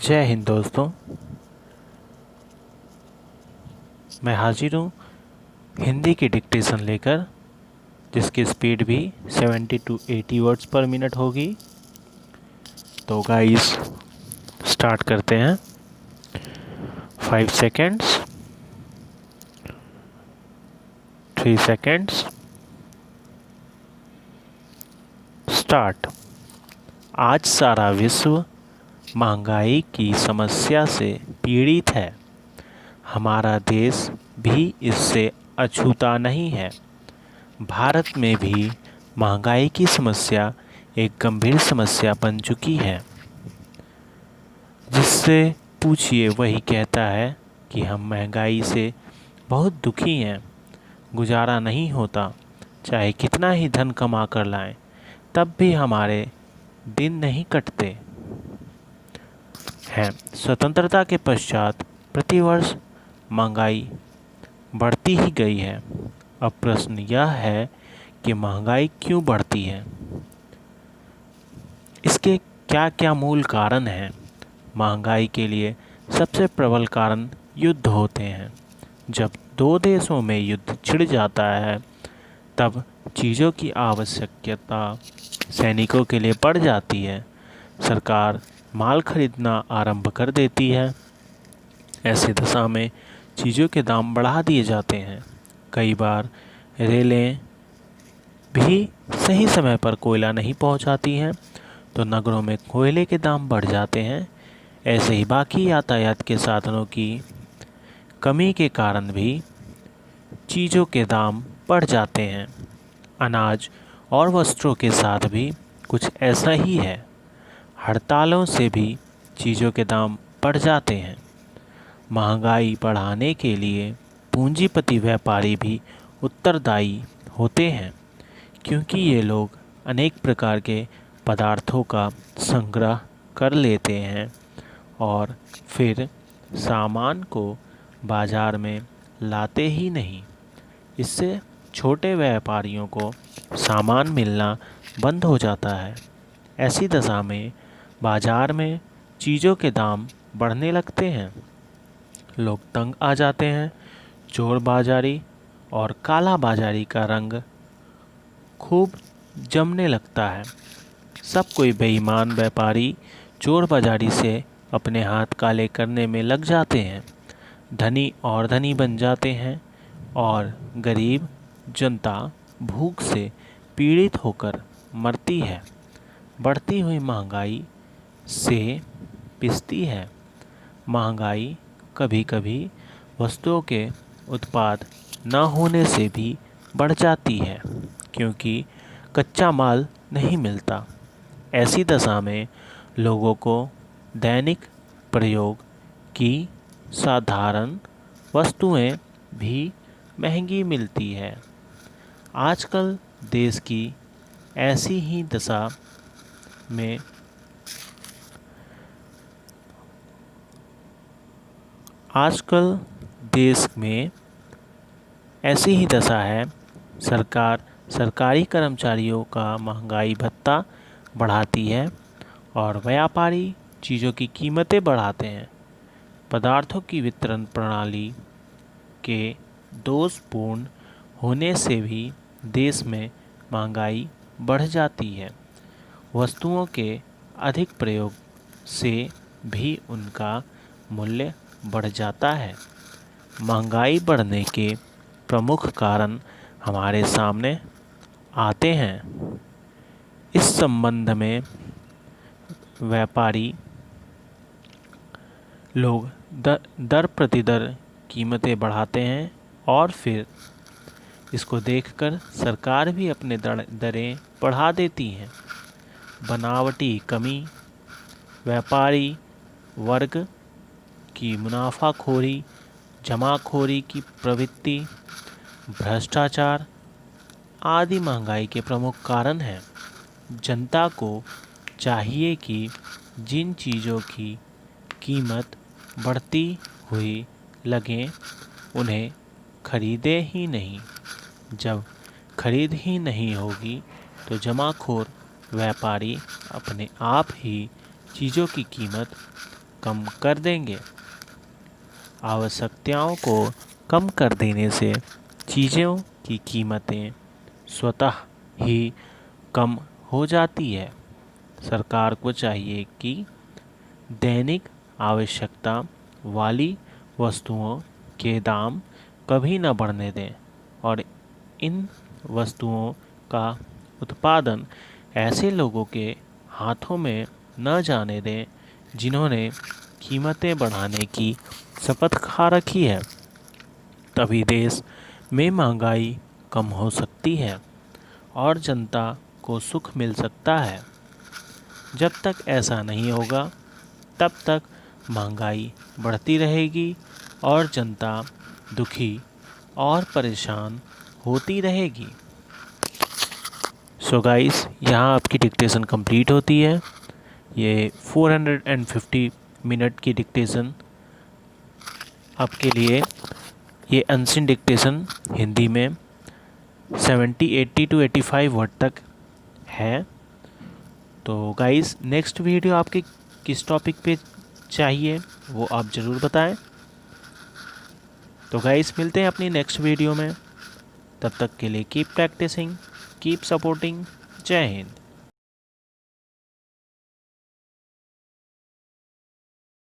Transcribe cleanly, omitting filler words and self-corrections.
जय हिंद दोस्तों। मैं हाजिर हूँ हिंदी की डिक्टेशन लेकर, जिसकी स्पीड भी 70 to 80 वर्ड्स पर मिनट होगी। तो गाइस स्टार्ट करते हैं। 5 सेकेंड्स, 3 सेकेंड्स, स्टार्ट। आज सारा विश्व महंगाई की समस्या से पीड़ित है। हमारा देश भी इससे अछूता नहीं है। भारत में भी महंगाई की समस्या एक गंभीर समस्या बन चुकी है। जिससे पूछिए वही कहता है कि हम महंगाई से बहुत दुखी हैं, गुजारा नहीं होता। चाहे कितना ही धन कमा कर लाएं, तब भी हमारे दिन नहीं कटते हैं। स्वतंत्रता के पश्चात प्रतिवर्ष महंगाई बढ़ती ही गई है। अब प्रश्न यह है कि महंगाई क्यों बढ़ती है, इसके क्या क्या मूल कारण हैं। महंगाई के लिए सबसे प्रबल कारण युद्ध होते हैं। जब दो देशों में युद्ध छिड़ जाता है, तब चीज़ों की आवश्यकता सैनिकों के लिए बढ़ जाती है। सरकार माल खरीदना आरंभ कर देती है। ऐसी दशा में चीज़ों के दाम बढ़ा दिए जाते हैं। कई बार रेलें भी सही समय पर कोयला नहीं पहुंचाती हैं, तो नगरों में कोयले के दाम बढ़ जाते हैं। ऐसे ही बाकी यातायात के साधनों की कमी के कारण भी चीज़ों के दाम बढ़ जाते हैं। अनाज और वस्त्रों के साथ भी कुछ ऐसा ही है। हड़तालों से भी चीज़ों के दाम बढ़ जाते हैं। महंगाई बढ़ाने के लिए पूंजीपति व्यापारी भी उत्तरदायी होते हैं, क्योंकि ये लोग अनेक प्रकार के पदार्थों का संग्रह कर लेते हैं और फिर सामान को बाज़ार में लाते ही नहीं। इससे छोटे व्यापारियों को सामान मिलना बंद हो जाता है। ऐसी दशा में बाज़ार में चीज़ों के दाम बढ़ने लगते हैं। लोग तंग आ जाते हैं। चोर बाजारी और काला बाजारी का रंग खूब जमने लगता है। सब कोई बेईमान व्यापारी चोर बाजारी से अपने हाथ काले करने में लग जाते हैं। धनी और धनी बन जाते हैं और गरीब जनता भूख से पीड़ित होकर मरती है। बढ़ती हुई महंगाई से पिसती है। महंगाई कभी कभी वस्तुओं के उत्पाद न होने से भी बढ़ जाती है, क्योंकि कच्चा माल नहीं मिलता। ऐसी दशा में लोगों को दैनिक प्रयोग की साधारण वस्तुएं भी महंगी मिलती है। आजकल देश की ऐसी ही दशा में आजकल देश में ऐसी ही दशा है। सरकार सरकारी कर्मचारियों का महंगाई भत्ता बढ़ाती है और व्यापारी चीज़ों की कीमतें बढ़ाते हैं। पदार्थों की वितरण प्रणाली के दोषपूर्ण होने से भी देश में महंगाई बढ़ जाती है। वस्तुओं के अधिक प्रयोग से भी उनका मूल्य बढ़ जाता है। महंगाई बढ़ने के प्रमुख कारण हमारे सामने आते हैं। इस संबंध में व्यापारी लोग दर प्रतिदर कीमतें बढ़ाते हैं और फिर इसको देखकर सरकार भी अपने दरें बढ़ा देती है। बनावटी कमी, व्यापारी वर्ग की मुनाफाखोरी, जमाखोरी की प्रवृत्ति, भ्रष्टाचार आदि महंगाई के प्रमुख कारण हैं। जनता को चाहिए कि जिन चीज़ों की कीमत बढ़ती हुई लगे, उन्हें खरीदे ही नहीं। जब खरीद ही नहीं होगी, तो जमाखोर व्यापारी अपने आप ही चीज़ों की कीमत कम कर देंगे। आवश्यकताओं को कम कर देने से चीज़ों की कीमतें स्वतः ही कम हो जाती है। सरकार को चाहिए कि दैनिक आवश्यकता वाली वस्तुओं के दाम कभी न बढ़ने दें और इन वस्तुओं का उत्पादन ऐसे लोगों के हाथों में न जाने दें जिन्होंने कीमतें बढ़ाने की शपथ खा रखी है। तभी देश में महंगाई कम हो सकती है और जनता को सुख मिल सकता है। जब तक ऐसा नहीं होगा तब तक महंगाई बढ़ती रहेगी और जनता दुखी और परेशान होती रहेगी। सो गाइस, यहाँ आपकी डिक्टेशन कंप्लीट होती है। ये 450 मिनट की डिक्टेशन आपके लिए, ये अनसीन डिक्टेशन हिंदी में 70, 80 to 85 वर्ड तक है। तो गाइस, नेक्स्ट वीडियो आपके किस टॉपिक पे चाहिए वो आप ज़रूर बताएं। तो गाइस, मिलते हैं अपनी नेक्स्ट वीडियो में। तब तक के लिए कीप प्रैक्टिसिंग, कीप सपोर्टिंग। जय हिंद।